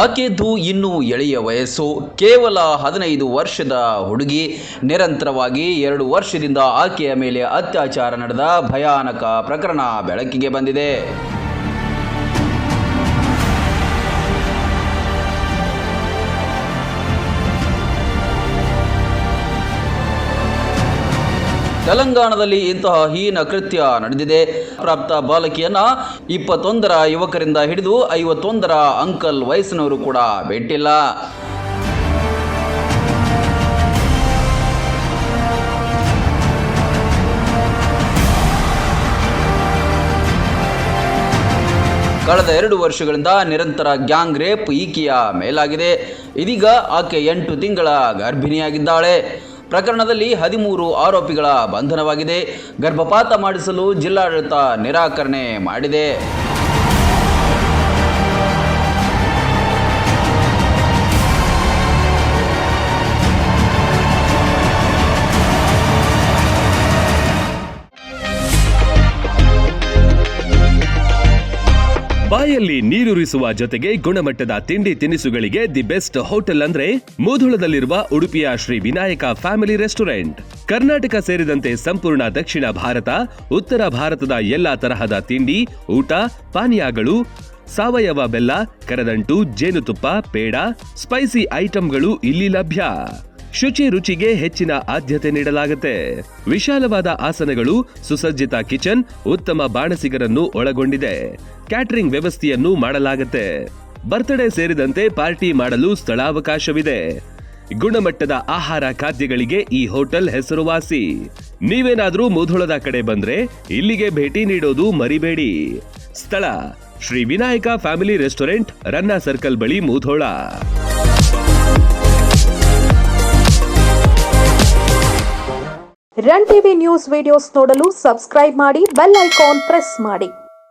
ಆಕೆಯದ್ದು ಇನ್ನೂ ಎಳೆಯ ವಯಸ್ಸು, ಕೇವಲ 15 ವರ್ಷದ ಹುಡುಗಿ. ನಿರಂತರವಾಗಿ 2 ವರ್ಷದಿಂದ ಆಕೆಯ ಮೇಲೆ ಅತ್ಯಾಚಾರ ನಡೆದ ಭಯಾನಕ ಪ್ರಕರಣ ಬೆಳಕಿಗೆ ಬಂದಿದೆ. ತೆಲಂಗಾಣದಲ್ಲಿ ಇಂತಹ ಹೀನ ಕೃತ್ಯ ನಡೆದಿದೆ. ಪ್ರಾಪ್ತ ಬಾಲಕಿಯನ್ನ 21ರ ಯುವಕರಿಂದ ಹಿಡಿದು 51ರ ಅಂಕಲ್ ವಯಸ್ಸಿನವರು ಕೂಡ ಬಿಟ್ಟಿಲ್ಲ. ಕಳೆದ 2 ವರ್ಷಗಳಿಂದ ನಿರಂತರ ಗ್ಯಾಂಗ್ ರೇಪ್ ಈಕೆಯ ಮೇಲಾಗಿದೆ. ಇದೀಗ ಆಕೆ 8 ತಿಂಗಳ ಗರ್ಭಿಣಿಯಾಗಿದ್ದಾಳೆ. ಪ್ರಕರಣದಲ್ಲಿ 13 ಆರೋಪಿಗಳ ಬಂಧನವಾಗಿದೆ. ಗರ್ಭಪಾತ ಮಾಡಿಸಲು ಜಿಲ್ಲಾಡಳಿತ ನಿರಾಕರಣೆ ಮಾಡಿದೆ. ಬಾಯಲ್ಲಿ ನೀರೂರಿಸುವ ಜೊತೆಗೆ ಗುಣಮಟ್ಟದ ತಿಂಡಿ ತಿನಿಸುಗಳಿಗೆ ದಿ ಬೆಸ್ಟ್ ಹೋಟೆಲ್ ಅಂದ್ರೆ ಮುಧೋಳದಲ್ಲಿರುವ ಉಡುಪಿಯ ಶ್ರೀ ವಿನಾಯಕ ಫ್ಯಾಮಿಲಿ ರೆಸ್ಟೋರೆಂಟ್. ಕರ್ನಾಟಕ ಸೇರಿದಂತೆ ಸಂಪೂರ್ಣ ದಕ್ಷಿಣ ಭಾರತ, ಉತ್ತರ ಭಾರತದ ಎಲ್ಲಾ ತರಹದ ತಿಂಡಿ, ಊಟ, ಪಾನೀಯಗಳು, ಸಾವಯವ ಬೆಲ್ಲ, ಕರದಂಟು, ಜೇನುತುಪ್ಪ, ಪೇಡ, ಸ್ಪೈಸಿ ಐಟಂಗಳು ಇಲ್ಲಿ ಲಭ್ಯ. ಶುಚಿ ರುಚಿಗೆ ಹೆಚ್ಚಿನ ಆದ್ಯತೆ ನೀಡಲಾಗುತ್ತೆ. ವಿಶಾಲವಾದ ಆಸನಗಳು, ಸುಸಜ್ಜಿತ ಕಿಚನ್, ಉತ್ತಮ ಬಾಣಸಿಗರನ್ನು ಒಳಗೊಂಡಿದೆ. ಕ್ಯಾಟರಿಂಗ್ ವ್ಯವಸ್ಥೆಯನ್ನು ಮಾಡಲಾಗುತ್ತೆ. ಬರ್ತ್ಡೇ ಸೇರಿದಂತೆ ಪಾರ್ಟಿ ಮಾಡಲು ಸ್ಥಳಾವಕಾಶವಿದೆ. ಗುಣಮಟ್ಟದ ಆಹಾರ ಖಾದ್ಯಗಳಿಗೆ ಈ ಹೋಟೆಲ್ ಹೆಸರುವಾಸಿ. ನೀವೇನಾದ್ರೂ ಮುಧೋಳದ ಕಡೆ ಬಂದ್ರೆ ಇಲ್ಲಿಗೆ ಭೇಟಿ ನೀಡೋದು ಮರಿಬೇಡಿ. ಸ್ಥಳ ಶ್ರೀ ವಿನಾಯಕ ಫ್ಯಾಮಿಲಿ ರೆಸ್ಟೋರೆಂಟ್, ರನ್ನ ಸರ್ಕಲ್ ಬಳಿ, Mudhol. Run TV news videos ನೋಡಲು ಸಬ್ಸ್ಕ್ರೈಬ್ ಮಾಡಿ, ಬೆಲ್ ಐಕಾನ್ ಪ್ರೆಸ್ ಮಾಡಿ.